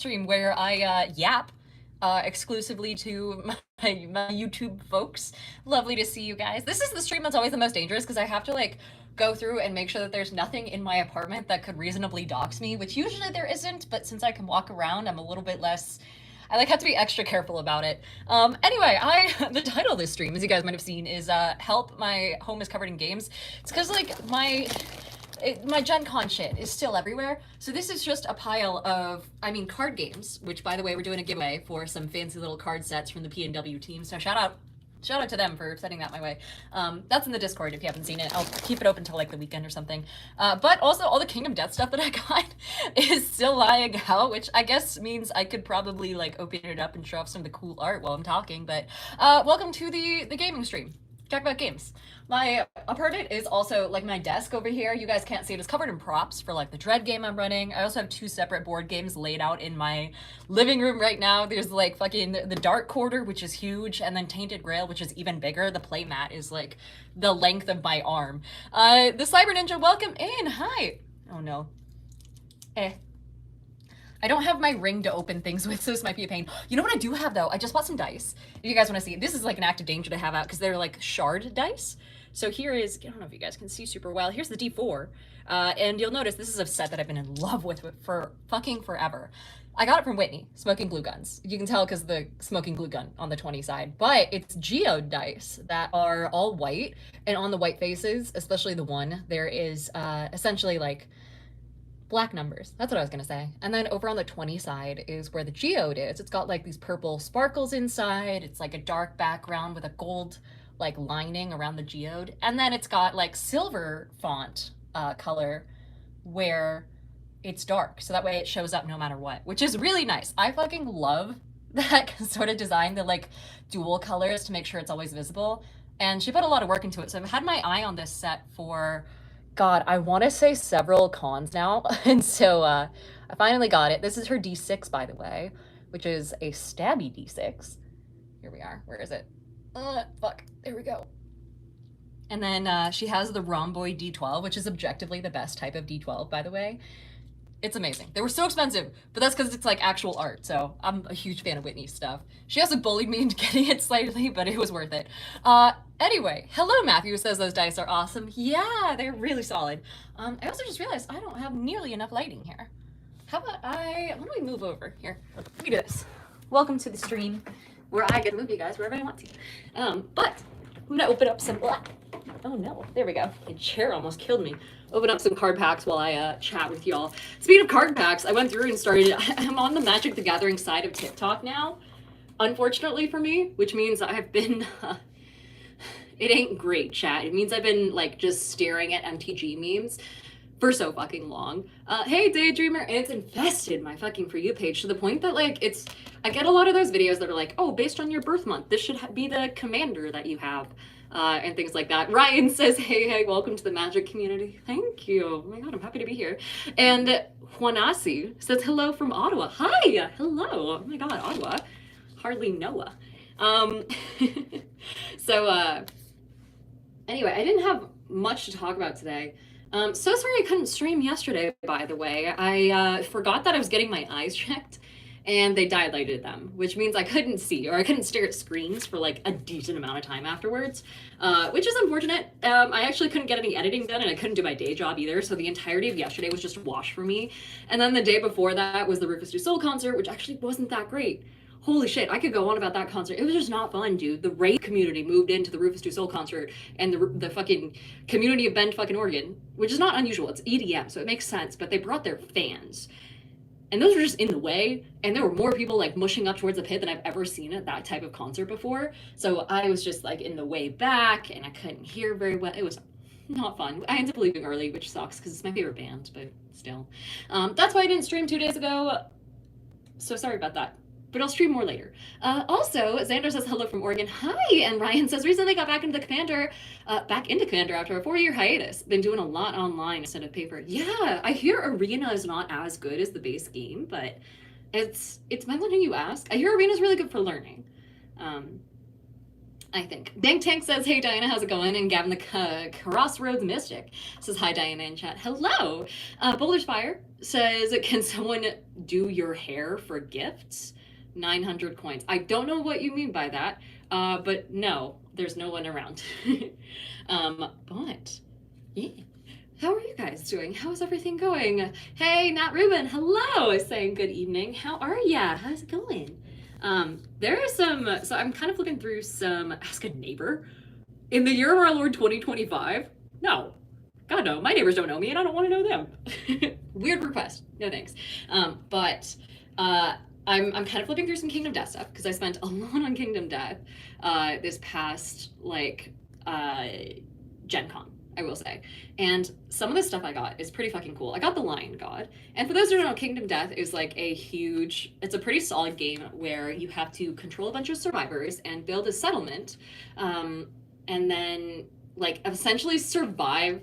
stream where I yap exclusively to my YouTube folks. Lovely to see you guys. This is the stream that's always the most dangerous because I have to like go through and make sure that there's nothing in my apartment that could reasonably dox me, which usually there isn't, but since I can walk around, I'm a little bit less. I like have to be extra careful about it. Anyway, the title of this stream, as you guys might have seen, is "Help My Home is Covered in Games." It's because like my Gen Con shit is still everywhere. So this is just a pile of, card games, which by the way, we're doing a giveaway for some fancy little card sets from the P&W team. So shout out to them for sending that my way. That's in the Discord if you haven't seen it. I'll keep it open till like the weekend or something. But also all the Kingdom Death stuff that I got is still lying out, which I guess means I could probably like open it up and show off some of the cool art while I'm talking. But welcome to the gaming stream. Talk about games. My apartment is also like my desk over here. You guys can't see it. It's covered in props for like the Dread game I'm running. I also have 2 separate board games laid out in my living room right now. There's like fucking the Dark Quarter, which is huge, and then Tainted Grail, which is even bigger. The play mat is like the length of my arm. The Cyber Ninja, welcome in. Hi. Oh no. I don't have my ring to open things with, so this might be a pain. You know what I do have, though? I just bought some dice. If you guys want to see, this is like an act of danger to have out because they're like shard dice. So here is, I don't know if you guys can see super well. Here's the D4. And you'll notice this is a set that I've been in love with for fucking forever. I got it from Whitney, Smoking Glue Guns. You can tell because the Smoking Glue Gun on the 20 side. But it's geode dice that are all white. And on the white faces, especially the one, there is essentially like black numbers. That's what I was gonna say. And then over on the 20 side is where the geode is. It's got like these purple sparkles inside. It's like a dark background with a gold like lining around the geode. And then it's got like silver font color where it's dark. So that way it shows up no matter what, which is really nice. I fucking love that sort of design, the like dual colors to make sure it's always visible. And she put a lot of work into it. So I've had my eye on this set for God, I want to say several cons now. And so I finally got it. This is her D6, by the way, which is a stabby D6. Here we are. Where is it? Fuck. There we go. And then she has the Rhomboid D12, which is objectively the best type of D12, by the way. It's amazing. They were so expensive, but that's because it's like actual art. So I'm a huge fan of Whitney's stuff. She also bullied me into getting it slightly, but it was worth it. Anyway, hello Matthew says those dice are awesome. Yeah, they're really solid. I also just realized I don't have nearly enough lighting here. How about why don't we move over here? Let me do this. Welcome to the stream where I get to move you guys wherever I want to. But I'm gonna open up some, oh no, there we go. The chair almost killed me. Open up some card packs while I chat with y'all. Speaking of card packs, I went through and started, I'm on the Magic the Gathering side of TikTok now, unfortunately for me, which means I've been, it ain't great, chat. It means I've been like just staring at MTG memes for so fucking long. Hey Daydreamer, and it's infested my fucking For You page to the point that like I get a lot of those videos that are like, oh, based on your birth month, this should be the commander that you have. And things like that. Ryan says, hey, welcome to the Magic community. Thank you. Oh my God, I'm happy to be here. And Juanasi says, hello from Ottawa. Hi, hello. Oh my God, Ottawa. Hardly Noah. Anyway, I didn't have much to talk about today. So sorry I couldn't stream yesterday, by the way. I forgot that I was getting my eyes checked. And they dilated them, which means I couldn't see, or I couldn't stare at screens for like a decent amount of time afterwards, which is unfortunate. I actually couldn't get any editing done, and I couldn't do my day job either, so the entirety of yesterday was just a wash for me. And then the day before that was the Rufus Du Sol concert, which actually wasn't that great. Holy shit, I could go on about that concert. It was just not fun, dude. The rave community moved into the Rufus Du Sol concert, and the fucking community of Bend, fucking Oregon, which is not unusual. It's EDM, so it makes sense, but they brought their fans. And those were just in the way, and there were more people like mushing up towards the pit than I've ever seen at that type of concert before. So I was just like in the way back, and I couldn't hear very well. It was not fun. I ended up leaving early, which sucks because it's my favorite band, but still. That's why I didn't stream 2 days ago. So sorry about that. But I'll stream more later. Also, Xander says hello from Oregon. Hi, and Ryan says recently got back into Commander after a 4-year hiatus. Been doing a lot online instead of paper. Yeah, I hear Arena is not as good as the base game, but it depends on who you ask. I hear Arena is really good for learning. I think. Bank Tank says, hey Diana, how's it going? And Gavin the Crossroads Mystic says, hi Diana in chat. Hello. Boulder's Fire says, can someone do your hair for gifts? 900 coins. I don't know what you mean by that, but no, there's no one around. But yeah. How are you guys doing? How's everything going? Hey, Nat Rubin, hello. Saying good evening. How are ya? How's it going? There are some, so I'm kind of looking through some Ask a Neighbor. In the year of our Lord 2025? No. God, no. My neighbors don't know me and I don't want to know them. Weird request. No thanks. But I'm kind of flipping through some Kingdom Death stuff because I spent a lot on Kingdom Death this past, like, Gen Con, I will say. And some of the stuff I got is pretty fucking cool. I got the Lion God. And for those who don't know, Kingdom Death is like a huge, it's a pretty solid game where you have to control a bunch of survivors and build a settlement. And then like essentially survive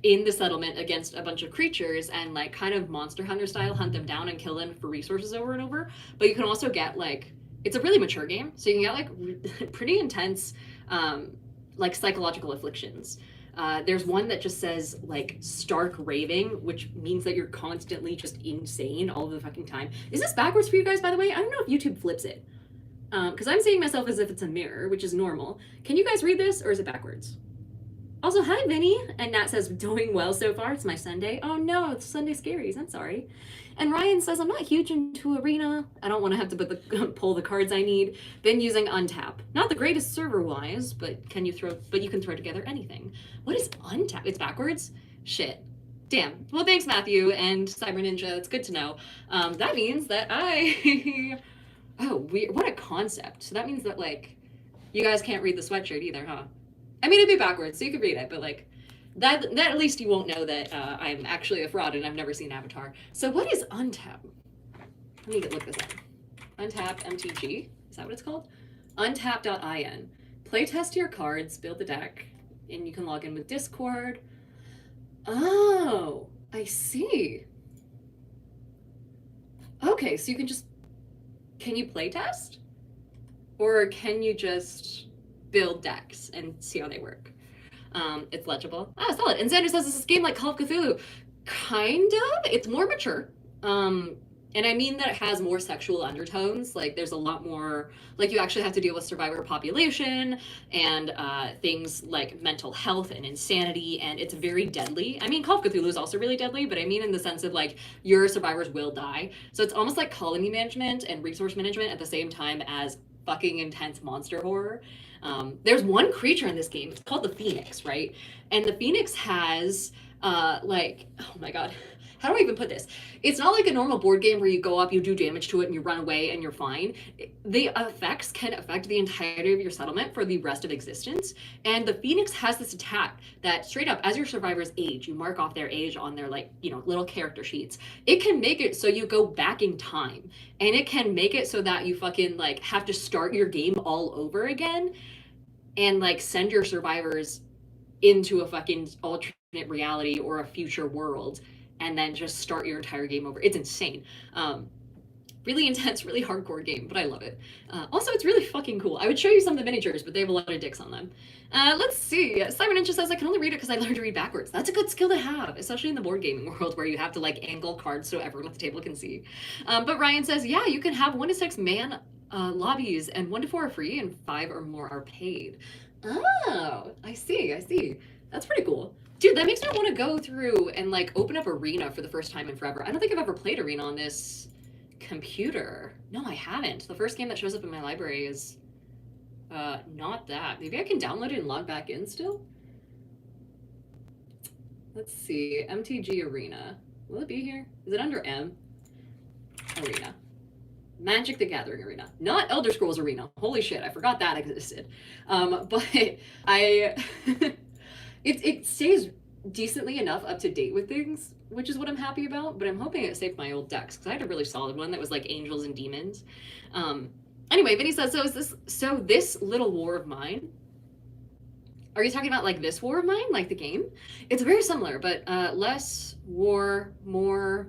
in the settlement against a bunch of creatures and like kind of Monster Hunter style hunt them down and kill them for resources over and over. But you can also get like, it's a really mature game. So you can get like pretty intense like psychological afflictions. There's one that just says like stark raving, which means that you're constantly just insane all the fucking time. Is this backwards for you guys, by the way? I don't know if YouTube flips it. Because I'm seeing myself as if it's a mirror, which is normal. Can you guys read this or is it backwards? Also, hi, Vinny. And Nat says, doing well so far. It's my Sunday. Oh no, it's Sunday Scaries. I'm sorry. And Ryan says, I'm not huge into Arena. I don't want to have to pull the cards I need. Been using Untap. Not the greatest server-wise, but you can throw together anything. What is Untap? It's backwards? Shit. Damn. Well, thanks, Matthew and Cyber Ninja. It's good to know. That means that I... Oh, weird. What a concept. So that means that, like, you guys can't read the sweatshirt either, huh? I mean, it'd be backwards, so you could read it, but, like, that at least you won't know that I'm actually a fraud and I've never seen Avatar. So what is Untap? Let me look this up. Untap MTG? Is that what it's called? Untap.in. Playtest your cards, build the deck, and you can log in with Discord. Oh, I see. Okay, so you can just... Can you playtest? Or can you just build decks and see how they work? It's legible. Ah, solid. And Xander says this is a game like Call of Cthulhu. Kind of. It's more mature. And I mean that it has more sexual undertones. Like there's a lot more, like you actually have to deal with survivor population and things like mental health and insanity, and it's very deadly. I mean, Call of Cthulhu is also really deadly, but I mean in the sense of like your survivors will die. So it's almost like colony management and resource management at the same time as fucking intense monster horror. There's one creature in this game, it's called the Phoenix, right? And the Phoenix has like, oh my god, how do I even put this? It's not like a normal board game where you go up, you do damage to it, and you run away and you're fine. The effects can affect the entirety of your settlement for the rest of existence. And the Phoenix has this attack that straight up, as your survivors age, you mark off their age on their like, you know, little character sheets. It can make it so you go back in time. And it can make it so that you fucking like have to start your game all over again and like send your survivors into a fucking alternate reality or a future world and then just start your entire game over. It's insane. Really intense, really hardcore game, but I love it. Also, it's really fucking cool. I would show you some of the miniatures, but they have a lot of dicks on them. Let's see. Simon Ninja says, I can only read it because I learned to read backwards. That's a good skill to have, especially in the board gaming world where you have to like angle cards so everyone at the table can see. But Ryan says, yeah, you can have 1 to 6 man lobbies and 1 to 4 are free and 5 or more are paid. Oh, I see. That's pretty cool. Dude, that makes me want to go through and like open up Arena for the first time in forever. I don't think I've ever played Arena on this computer. No, I haven't. The first game that shows up in my library is not that. Maybe I can download it and log back in still? Let's see. MTG Arena. Will it be here? Is it under M? Arena. Magic the Gathering Arena. Not Elder Scrolls Arena. Holy shit, I forgot that existed. But I... It stays decently enough up to date with things, which is what I'm happy about, but I'm hoping it saved my old decks, because I had a really solid one that was like Angels and Demons. Anyway, Vinny says, so this little war of mine, are you talking about like this war of mine, like the game? It's very similar, but less war, more,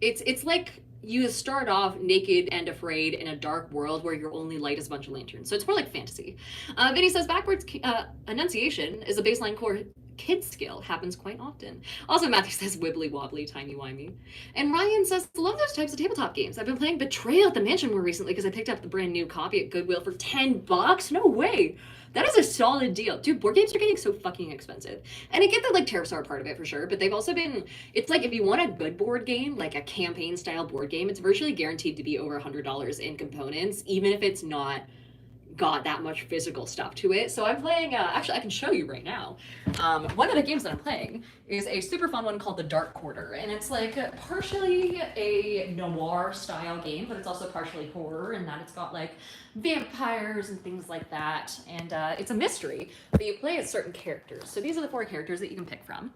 it's like you start off naked and afraid in a dark world where your only light is a bunch of lanterns. So it's more like fantasy. Vinny says backwards enunciation is a baseline core kid skill, happens quite often. Also, Matthew says wibbly wobbly, timey wimey. And Ryan says, love those types of tabletop games. I've been playing Betrayal at the Mansion more recently because I picked up the brand new copy at Goodwill for $10. No way. That is a solid deal. Dude, board games are getting so fucking expensive. And I get the like Terrasar part of it for sure, but they've also been, it's like if you want a good board game, like a campaign style board game, it's virtually guaranteed to be over $100 in components, even if it's not got that much physical stuff to it. So I'm playing, actually I can show you right now. One of the games that I'm playing is a super fun one called The Dark Quarter, and it's like partially a noir style game, but it's also partially horror in that it's got like vampires and things like that, and it's a mystery, but you play as certain characters. So these are the 4 characters that you can pick from.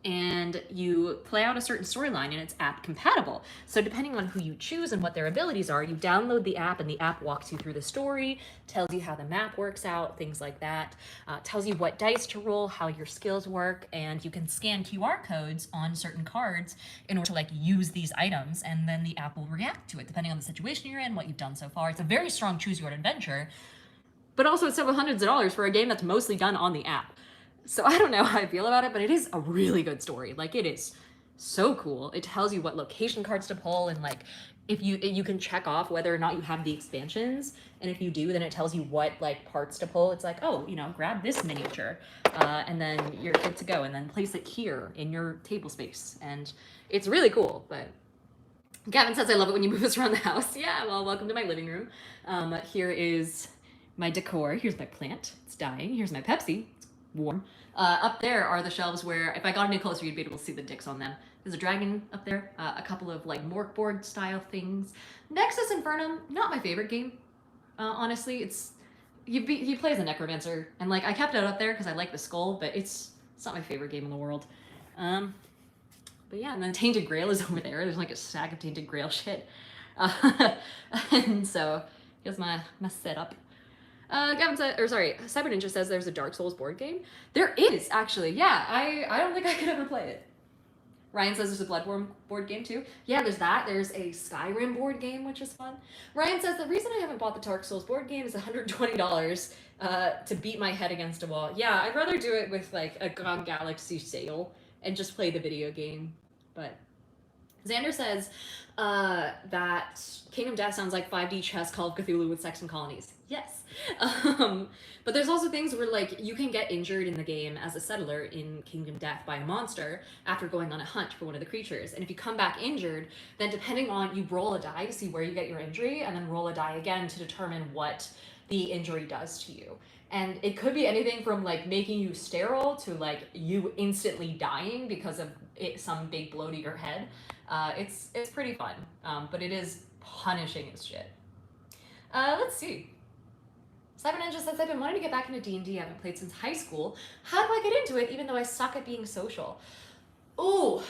And you play out a certain storyline and it's app compatible. So depending on who you choose and what their abilities are, you download the app and the app walks you through the story, tells you how the map works out, things like that, tells you what dice to roll, how your skills work, and you can scan QR codes on certain cards in order to like use these items, and then the app will react to it depending on the situation you're in, what you've done so far. It's a very strong choose your own adventure, but also it's several hundreds of dollars for a game that's mostly done on the app. So I don't know how I feel about it, but it is a really good story. Like, it is so cool. It tells you what location cards to pull, and like if you can check off whether or not you have the expansions, and if you do, then it tells you what like parts to pull. It's like, oh, you know, grab this miniature, and then you're good to go, and then place it here in your table space, and it's really cool. But Gavin says, I love it when you move us around the house. Yeah, well, welcome to my living room. Here is my decor. Here's my plant. It's dying. Here's my Pepsi. Warm. Up there are the shelves where if I got any closer you'd be able to see the dicks on them. There's a dragon up there, a couple of like morkboard style things. Nexus Infernum, not my favorite game. Honestly, it's he plays a necromancer, and like I kept it up there because I like the skull, but it's not my favorite game in the world. But yeah, and then Tainted Grail is over there. There's like a stack of Tainted Grail shit. And so here's my setup. Gavin said, or sorry, Cyber Ninja says there's a Dark Souls board game. There is, actually. Yeah, I don't think I could ever play it. Ryan says there's a Bloodborne board game too. Yeah, there's that. There's a Skyrim board game, which is fun. Ryan says the reason I haven't bought the Dark Souls board game is $120 to beat my head against a wall. Yeah, I'd rather do it with like a GOG Galaxy sale and just play the video game. But Xander says that Kingdom Death sounds like 5D chess Call of Cthulhu with sex and colonies. Yes. But there's also things where like you can get injured in the game as a settler in Kingdom Death by a monster after going on a hunt for one of the creatures. And if you come back injured, then depending on, you roll a die to see where you get your injury, and then roll a die again to determine what the injury does to you. And it could be anything from like making you sterile to like you instantly dying because of some big blow to your head. It's pretty fun, but it is punishing as shit. Let's see. Cyber Ninja says, I've been wanting to get back into D&D. I haven't played since high school. How do I get into it even though I suck at being social? Ooh,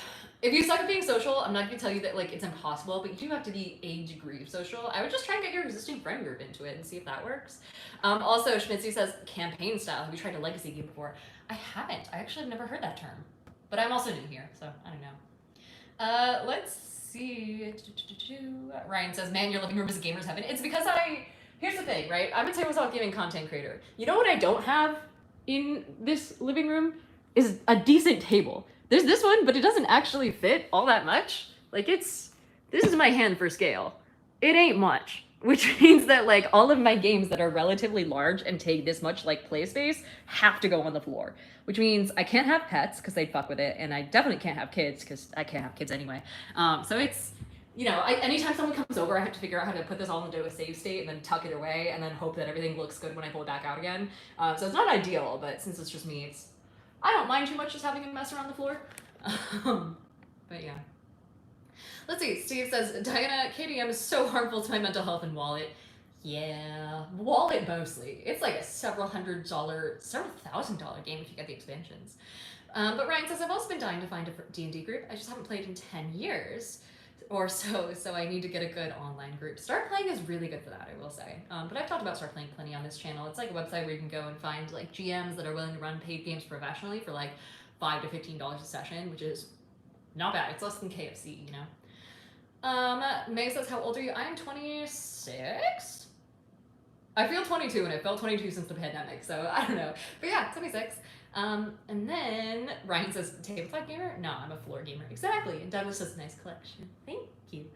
if you suck at being social, I'm not going to tell you that like it's impossible, but you do have to be a degree of social. I would just try and get your existing friend group into it and see if that works. Also, Schmitzy says, campaign style. Have you tried a legacy game before? I haven't. I actually have never heard that term. But I'm also new here, so I don't know. Let's see. Ryan says, man, your living room is a gamer's heaven. It's because here's the thing, right? I'm a tabletop gaming content creator. You know what I don't have in this living room? Is a decent table. There's this one, but it doesn't actually fit all that much. Like this is my hand for scale. It ain't much, which means that like all of my games that are relatively large and take this much like play space have to go on the floor, which means I can't have pets because they'd fuck with it. And I definitely can't have kids because I can't have kids anyway. So it's, you know, anytime someone comes over, I have to figure out how to put this all into a save state and then tuck it away and then hope that everything looks good when I pull it back out again. So it's not ideal, but since it's just me, I don't mind too much just having a mess around the floor. But yeah. Let's see, Steve says, Diana, KDM is so harmful to my mental health and wallet. Yeah, wallet mostly. It's like a several thousand dollar game if you get the expansions. But Ryan says, I've also been dying to find a D&D group. I just haven't played in 10 years or so I need to get a good online group. Start Playing is really good for that, I will say. But I've talked about Start Playing plenty on this channel. It's like a website where you can go and find like GMs that are willing to run paid games professionally for like $5 to $15 a session, which is not bad. It's less than KFC, you know? May says, how old are you? I am 26. I feel 22 and I felt 22 since the pandemic, so I don't know. But yeah, 26. And then Ryan says, tabletop gamer? No, I'm a floor gamer. Exactly. And Douglas says, nice collection. Thank you.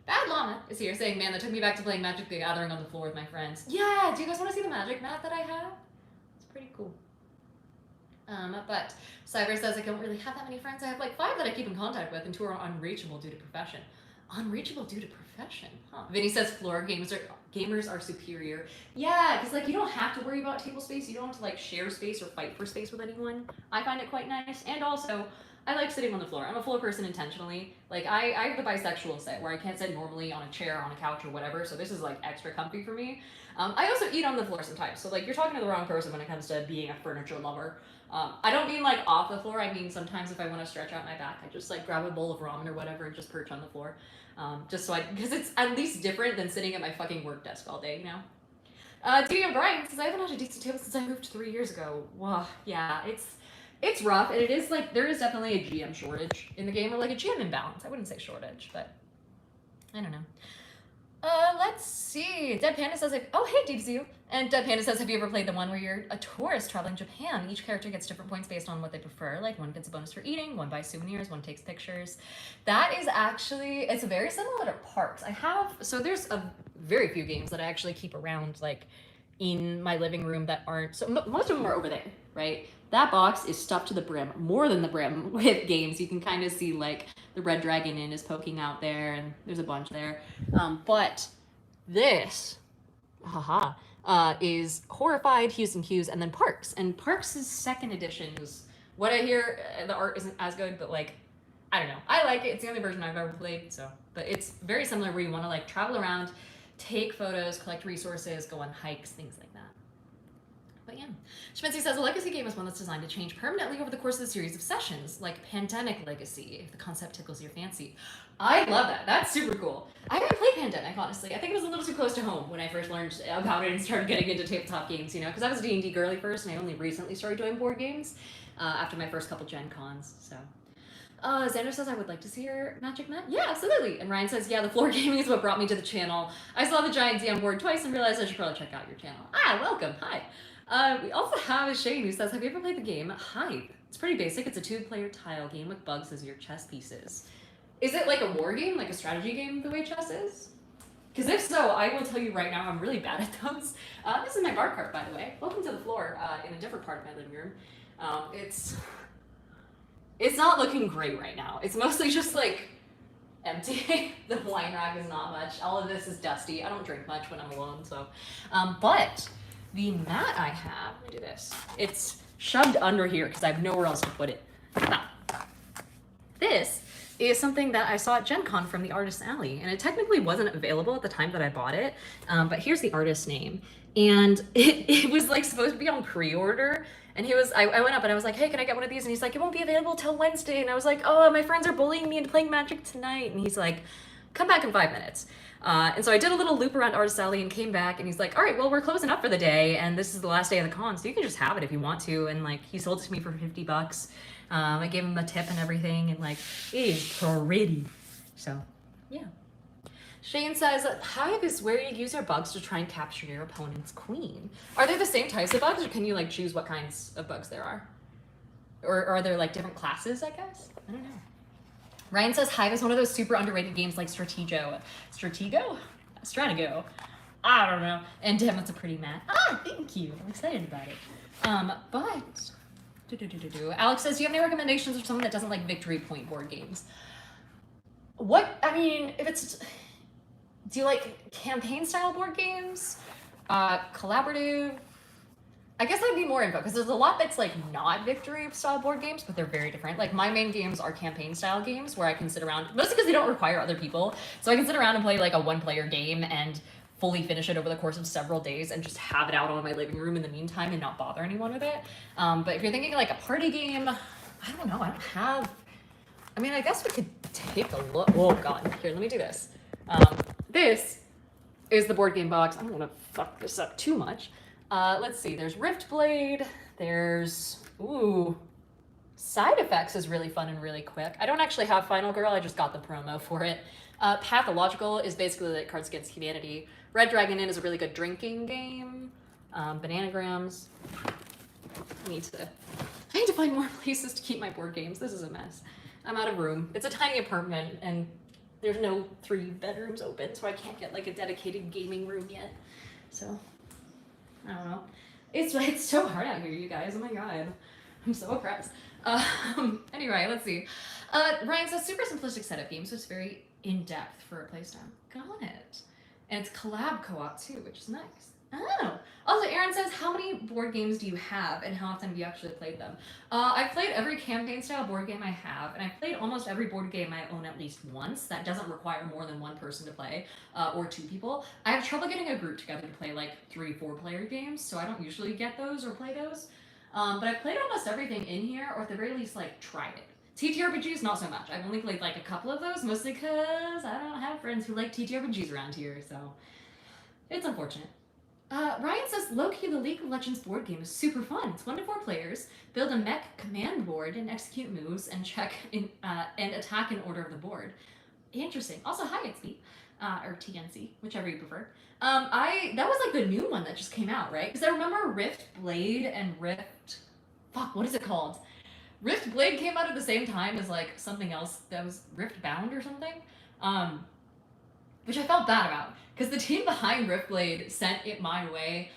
Bad Llama is here saying, man, that took me back to playing Magic the Gathering on the floor with my friends. Yeah, do you guys want to see the Magic mat that I have? It's pretty cool. But Cyber says, I don't really have that many friends. I have like 5 that I keep in contact with and 2 are unreachable due to profession. Unreachable due to profession, huh? Vinny says floor gamers are superior. Yeah, because like you don't have to worry about table space. You don't have to like share space or fight for space with anyone. I find it quite nice. And also, I like sitting on the floor. I'm a floor person intentionally. Like I have the bisexual sit where I can't sit normally on a chair, on a couch or whatever. So this is like extra comfy for me. I also eat on the floor sometimes. So like you're talking to the wrong person when it comes to being a furniture lover. I don't mean like off the floor. I mean sometimes if I want to stretch out my back, I just like grab a bowl of ramen or whatever and just perch on the floor. Just so because it's at least different than sitting at my fucking work desk all day, you know? D.M. Brian says, I haven't had a decent table since I moved 3 years ago. Wow, yeah, it's rough, and it is like, there is definitely a GM shortage in the game, or like a GM imbalance. I wouldn't say shortage, but I don't know. Let's see. Dead Panda says, oh, hey, DBZU. And Dead Panda says, have you ever played the one where you're a tourist traveling Japan? Each character gets different points based on what they prefer. Like, one gets a bonus for eating, one buys souvenirs, one takes pictures. That is actually, it's very similar to Parks. So there's a very few games that I actually keep around, like, in my living room that aren't, so most of them are over there, right? That box is stuffed to the brim, more than the brim with games. You can kind of see like the Red Dragon Inn is poking out there and there's a bunch there. But this, is Horrified, Hues and Cues, and then Parks. And Parks' second edition is, what I hear, the art isn't as good, but like, I don't know. I like it. It's the only version I've ever played, so. But it's very similar where you want to like travel around, take photos, collect resources, go on hikes, things like that. But yeah. Schmitzy says, a legacy game is one that's designed to change permanently over the course of a series of sessions, like Pandemic Legacy, if the concept tickles your fancy. I love that. That's super cool. I haven't played Pandemic, honestly. I think it was a little too close to home when I first learned about it and started getting into tabletop games, you know, because I was a D&D girly first, and I only recently started doing board games after my first couple Gen Cons, so. Xander says, I would like to see your Magic Mat. Yeah, absolutely. And Ryan says, yeah, the floor gaming is what brought me to the channel. I saw the Giant Z on board twice and realized I should probably check out your channel. Ah, welcome. Hi. We also have Shane who says, have you ever played the game Hype? It's pretty basic. It's a 2-player tile game with bugs as your chess pieces. Is it like a war game, like a strategy game the way chess is? Because if so, I will tell you right now, I'm really bad at those. This is my bar cart, by the way. Welcome to the floor in a different part of my living room. It's not looking great right now. It's mostly just like empty. The wine rack is not much. All of this is dusty. I don't drink much when I'm alone, so. But the mat I have, let me do this. It's shoved under here because I have nowhere else to put it. Now, this is something that I saw at Gen Con from the Artist's Alley, and it technically wasn't available at the time that I bought it, but here's the artist's name. And it was like supposed to be on pre-order, and I went up and I was like, hey, can I get one of these? And he's like, it won't be available till Wednesday. And I was like, oh, my friends are bullying me into playing Magic tonight. And he's like, come back in 5 minutes. And so I did a little loop around Artist Alley and came back, and he's like, all right, well, we're closing up for the day, and this is the last day of the con, so you can just have it if you want to. And like, he sold it to me for $50. I gave him a tip and everything, and like, it is pretty. So, yeah. Shane says, Hive is where you use your bugs to try and capture your opponent's queen. Are they the same types of bugs, or can you like choose what kinds of bugs there are? Or are there like different classes, I guess? I don't know. Ryan says Hive is one of those super underrated games like Stratego? Stratego? I don't know. And damn, it's a pretty mat. Ah, thank you. I'm excited about it. But Alex says, do you have any recommendations for someone that doesn't like victory point board games? Do you like campaign style board games? Collaborative? I guess I'd need more info, because there's a lot that's like not victory style board games, but they're very different. Like my main games are campaign style games where I can sit around, mostly because they don't require other people. So I can sit around and play like a 1-player game and fully finish it over the course of several days and just have it out on my living room in the meantime and not bother anyone with it. But if you're thinking like a party game, I don't know, I guess we could take a look. Oh God, here, let me do this. This is the board game box. I don't want to fuck this up too much. Let's see, there's Riftblade, there's, ooh, Side Effects is really fun and really quick. I don't actually have Final Girl, I just got the promo for it. Pathological is basically like Cards Against Humanity. Red Dragon Inn is a really good drinking game. Bananagrams. I need to find more places to keep my board games. This is a mess. I'm out of room. It's a tiny apartment and there's no 3 bedrooms open, so I can't get like a dedicated gaming room yet. So, I don't know. It's so hard out here, you guys. Oh my god. I'm so oppressed. Anyway, let's see. Ryan says super simplistic setup game, so it's very in-depth for a playstyle. Got it. And it's collab co-op too, which is nice. Oh. Also, Aaron says, how many board games do you have and how often have you actually played them? I've played every campaign style board game I have, and I've played almost every board game I own at least once. That doesn't require more than 1 person to play, or 2 people. I have trouble getting a group together to play like 3-4 player games, so I don't usually get those or play those. But I've played almost everything in here, or at the very least, like, tried it. TTRPGs, not so much. I've only played like a couple of those, mostly because I don't have friends who like TTRPGs around here, so it's unfortunate. Ryan says, low-key, the League of Legends board game is super fun. It's 1 to 4 players. Build a mech command board and execute moves and and attack in order of the board. Interesting. Also, hi, it's me. Or TNC, whichever you prefer. That was like the new one that just came out, right? Because I remember Rift Blade and what is it called? Rift Blade came out at the same time as like something else that was Rift Bound or something. Which I felt bad about, because the team behind Rift Blade sent it my way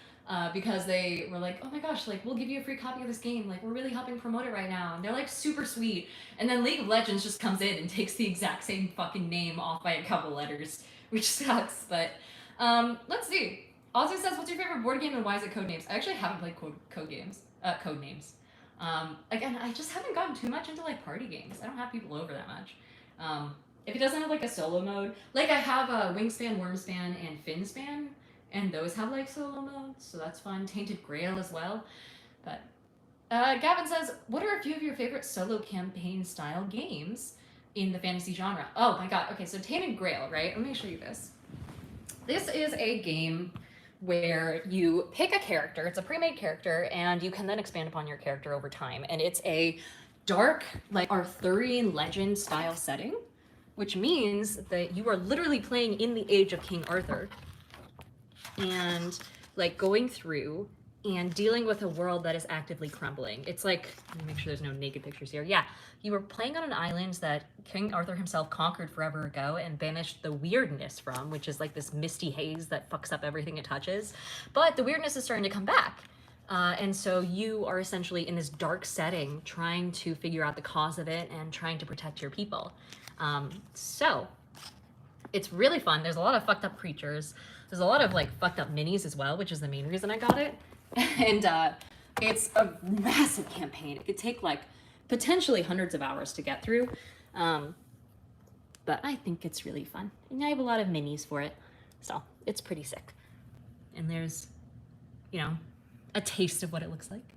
because they were like, oh my gosh, like, we'll give you a free copy of this game, like, we're really helping promote it right now, and they're like super sweet, and then League of Legends just comes in and takes the exact same fucking name off by a couple letters, which sucks. But let's see. Ozzy says, what's your favorite board game and why is it Codenames? I actually haven't played Codenames. Again, I just haven't gotten too much into like party games. I don't have people over that much. If it doesn't have like a solo mode, like I have a Wingspan, Wormspan, and Finspan, and those have like solo modes, so that's fun. Tainted Grail as well. But Gavin says, what are a few of your favorite solo campaign style games in the fantasy genre? Oh my god, okay, so Tainted Grail, right? Let me show you this. This is a game where you pick a character, it's a pre-made character, and you can then expand upon your character over time. And it's a dark, like Arthurian legend style setting, which means that you are literally playing in the age of King Arthur and like going through and dealing with a world that is actively crumbling. It's like, let me make sure there's no naked pictures here. Yeah, you were playing on an island that King Arthur himself conquered forever ago and banished the weirdness from, which is like this misty haze that fucks up everything it touches. But the weirdness is starting to come back. And so you are essentially in this dark setting trying to figure out the cause of it and trying to protect your people. So it's really fun. There's a lot of fucked up creatures. There's a lot of like fucked up minis as well, which is the main reason I got it. And it's a massive campaign. It could take like potentially hundreds of hours to get through. But I think it's really fun. And I have a lot of minis for it. So it's pretty sick. And there's, you know, a taste of what it looks like.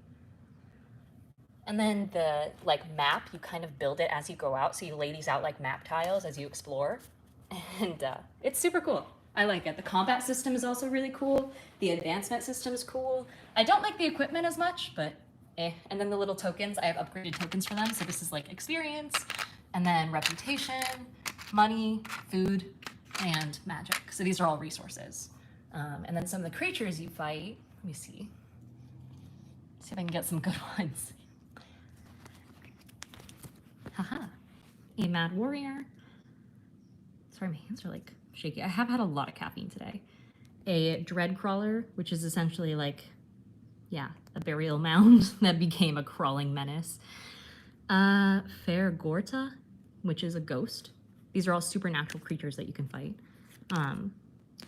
And then the like map, you kind of build it as you go out. So you lay these out like map tiles as you explore. And it's super cool. I like it. The combat system is also really cool. The advancement system is cool. I don't like the equipment as much, but eh. And then the little tokens, I have upgraded tokens for them. So this is like experience, and then reputation, money, food, and magic. So these are all resources. And then some of the creatures you fight, let me see. See if I can get some good ones. Haha. A mad warrior. Sorry, my hands are like shaky. I have had a lot of caffeine today. A dread crawler, which is essentially like, yeah, a burial mound that became a crawling menace. Fair Gorta, which is a ghost. These are all supernatural creatures that you can fight.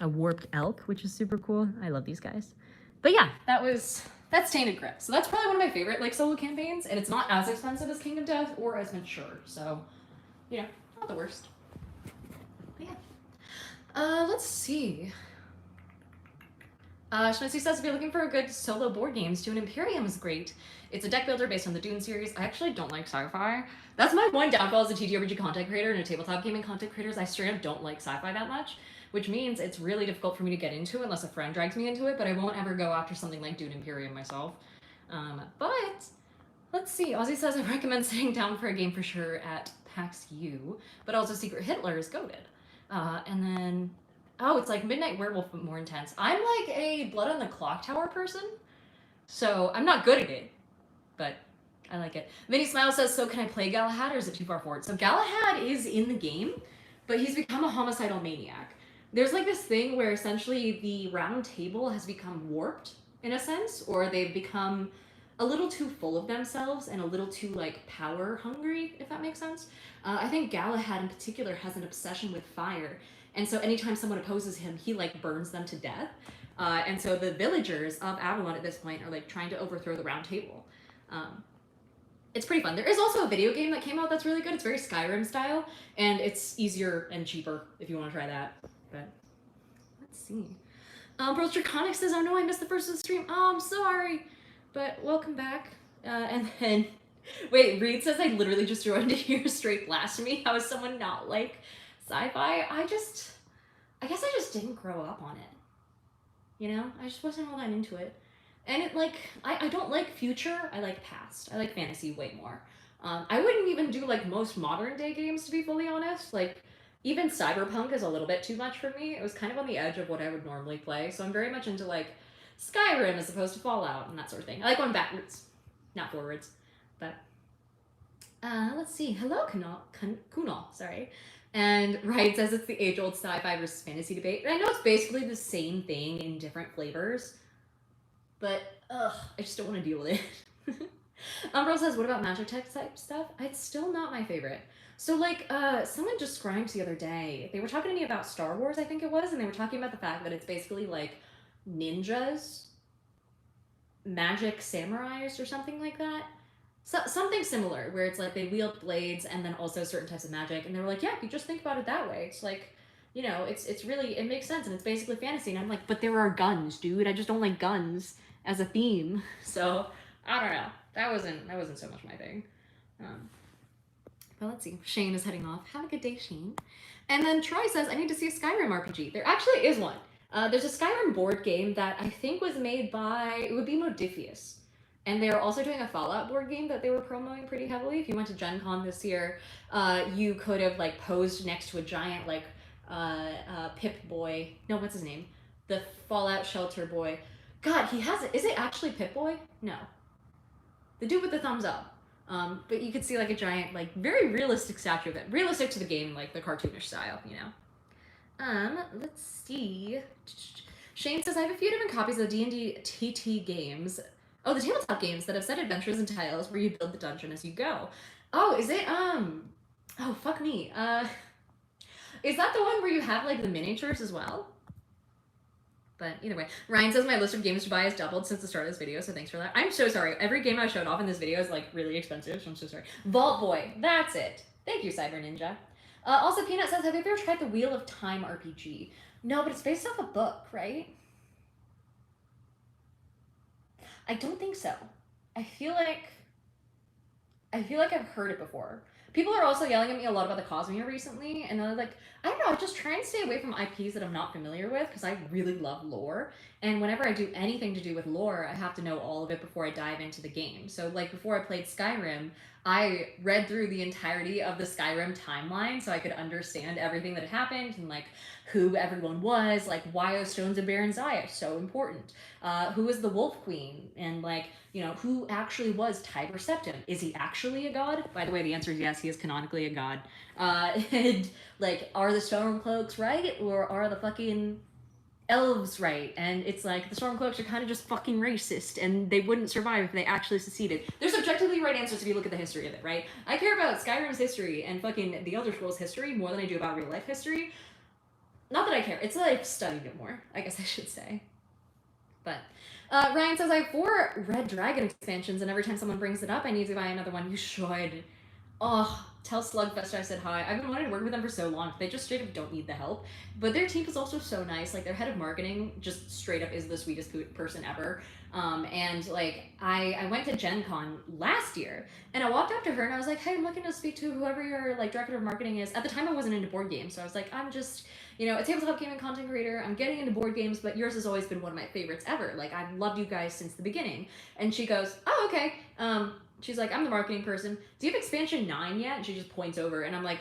A warped elk, which is super cool. I love these guys. But yeah, that's Tainted Grail. So that's probably one of my favorite like solo campaigns, and it's not as expensive as King of Death or as mature. So, you know, not the worst. But yeah. Let's see. Schmitzy says, if you're looking for a good solo board games, Dune Imperium is great. It's a deck builder based on the Dune series. I actually don't like sci-fi. That's my one downfall as a TTRPG content creator and a tabletop gaming content creator is I straight up don't like sci-fi that much, which means it's really difficult for me to get into unless a friend drags me into it, but I won't ever go after something like Dune Imperium myself. But Let's see. Ozzy says I recommend sitting down for a game for sure at PAX U, but also Secret Hitler is goated. And then, oh, it's like Midnight Werewolf, but more intense. I'm like a Blood on the Clock Tower person, so I'm not good at it, but I like it. Vinny Smile says, so can I play Galahad or is it too far forward? So Galahad is in the game, but he's become a homicidal maniac. There's like this thing where essentially the round table has become warped in a sense, or they've become a little too full of themselves and a little too like power hungry, if that makes sense. I think Galahad in particular has an obsession with fire, and so anytime someone opposes him, he like burns them to death. And so the villagers of Avalon at this point are like trying to overthrow the round table. It's pretty fun. There is also a video game that came out that's really good. It's very Skyrim style, and it's easier and cheaper if you want to try that. But let's see. Pearls Draconic says, oh no, I missed the first of the stream. Oh, I'm sorry. But welcome back. And then, wait, Reed says I literally just threw into here straight blasphemy. How is someone not like sci-fi? I guess I just didn't grow up on it. You know, I just wasn't all that into it. And it like, I don't like future, I like past. I like fantasy way more. I wouldn't even do like most modern day games, to be fully honest. Like, even Cyberpunk is a little bit too much for me. It was kind of on the edge of what I would normally play. So I'm very much into like Skyrim as opposed to Fallout and that sort of thing. I like going backwards, not forwards. But let's see. Hello, Kunal, sorry. And Ryan says it's the age-old sci-fi versus fantasy debate. And I know it's basically the same thing in different flavors, but I just don't want to deal with it. Umbro says, what about Magic Tech type stuff? It's still not my favorite. So like, someone described the other day, they were talking to me about Star Wars, I think it was, and they were talking about the fact that it's basically like ninjas, magic samurais or something like that. So, something similar, where it's like they wield blades and then also certain types of magic, and they were like, yeah, if you just think about it that way, it's like, you know, it's really, it makes sense, and it's basically fantasy, and I'm like, but there are guns, dude, I just don't like guns as a theme, so, I don't know, that wasn't so much my thing. But let's see, Shane is heading off, have a good day, Shane. And then Troy says, I need to see a Skyrim RPG. There actually is one. There's a Skyrim board game that I think was made by, it would be Modifius. And they were also doing a Fallout board game that they were promoting pretty heavily. If you went to Gen Con this year, you could have like posed next to a giant like Pip boy. No, what's his name? The Fallout shelter boy. God, he has it. Is it actually Pip Boy? No. The dude with the thumbs up. But you could see like a giant, like very realistic statue of it. Realistic to the game, like the cartoonish style, you know. Let's see. Shane says, I have a few different copies of the D&D TT games. Oh, the tabletop games that have set adventures and tiles where you build the dungeon as you go. Oh, is it, oh, fuck me. Is that the one where you have, like, the miniatures as well? But either way, Ryan says my list of games to buy has doubled since the start of this video, so thanks for that. I'm so sorry. Every game I showed off in this video is, like, really expensive, so I'm so sorry. Vault Boy, that's it. Thank you, Cyber Ninja. Also, Peanut says, have you ever tried the Wheel of Time RPG? No, but it's based off a book, right? I don't think so. I feel like I've heard it before. People are also yelling at me a lot about the Cosmere recently, and they're like, I don't know, I just try and stay away from IPs that I'm not familiar with, because I really love lore, and whenever I do anything to do with lore, I have to know all of it before I dive into the game. So, like, before I played Skyrim, I read through the entirety of the Skyrim timeline so I could understand everything that had happened, and, like, who everyone was, like, why are Stones of Baron Zaya so important? Who is the Wolf Queen? And, like, you know, who actually was Tiber Septim? Is he actually a god? By the way, the answer is yes, he is canonically a god. And, like, are the Stormcloaks right? Or are the fucking elves right? And it's like, the Stormcloaks are kind of just fucking racist, and they wouldn't survive if they actually succeeded. There's objectively right answers if you look at the history of it, right? I care about Skyrim's history and fucking the Elder Scrolls history more than I do about real life history. Not that I care, it's that I've studied it more, I guess I should say. But, Ryan says, I have 4 Red Dragon expansions, and every time someone brings it up, I need to buy another one. You should. Oh, tell Slugfest I said hi. I've been wanting to work with them for so long. They just straight up don't need the help. But their team is also so nice. Like, their head of marketing just straight up is the sweetest person ever. And, like, I went to Gen Con last year, and I walked up to her, and I was like, hey, I'm looking to speak to whoever your, like, director of marketing is. At the time, I wasn't into board games, so I was like, I'm just, you know, a tabletop gaming content creator. I'm getting into board games, but yours has always been one of my favorites ever. Like, I've loved you guys since the beginning. And she goes, oh, okay. she's like, I'm the marketing person. Do you have expansion 9 yet? And she just points over, and I'm like,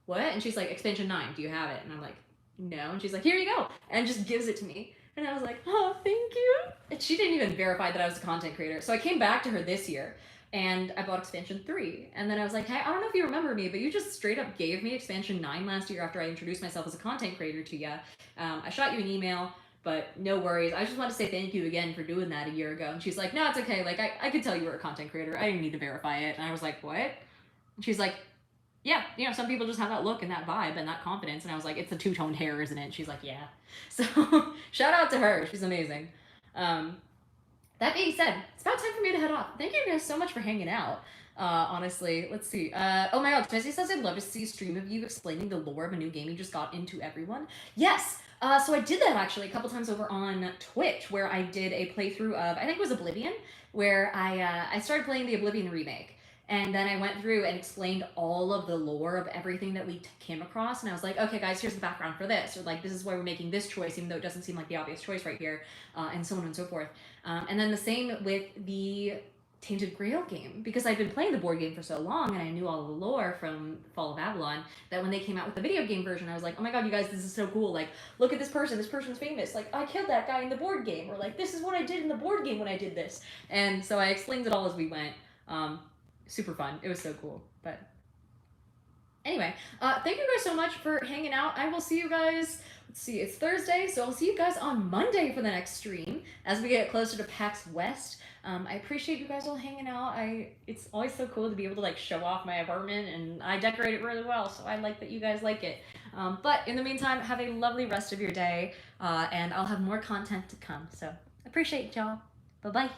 what? And she's like, expansion 9, do you have it? And I'm like, no. And she's like, here you go. And just gives it to me. And I was like, oh, thank you. And she didn't even verify that I was a content creator. So I came back to her this year and I bought expansion 3. And then I was like, hey, I don't know if you remember me, but you just straight up gave me expansion 9 last year after I introduced myself as a content creator to you. I shot you an email, but no worries. I just want to say thank you again for doing that a year ago. And she's like, no, it's okay. Like, I could tell you were a content creator. I didn't need to verify it. And I was like, what? And she's like, yeah, you know, some people just have that look and that vibe and that confidence. And I was like, it's the two-toned hair, isn't it? And she's like, yeah. So shout out to her. She's amazing. That being said, it's about time for me to head off. Thank you guys so much for hanging out. Honestly, let's see. Oh my god, Tennessee says I'd love to see a stream of you explaining the lore of a new game you just got into everyone. Yes! So I did that actually a couple times over on Twitch, where I did a playthrough of, I think it was Oblivion, where I started playing the Oblivion remake. And then I went through and explained all of the lore of everything that we came across. And I was like, okay, guys, here's the background for this. Or like, this is why we're making this choice, even though it doesn't seem like the obvious choice right here, and so on and so forth. And then the same with the Tainted Grail game, because I'd been playing the board game for so long and I knew all the lore from Fall of Avalon, that when they came out with the video game version, I was like, oh my god, you guys, this is so cool. Like, look at this person's famous. Like, I killed that guy in the board game. Or like, this is what I did in the board game when I did this. And so I explained it all as we went. Super fun. It was so cool. But anyway, thank you guys so much for hanging out. I will see you guys, let's see, it's Thursday, so I'll see you guys on Monday for the next stream as we get closer to PAX West. I appreciate you guys all hanging out. It's always so cool to be able to like show off my apartment, and I decorate it really well, so I like that you guys like it. But in the meantime, have a lovely rest of your day, and I'll have more content to come. So appreciate y'all. Bye-bye.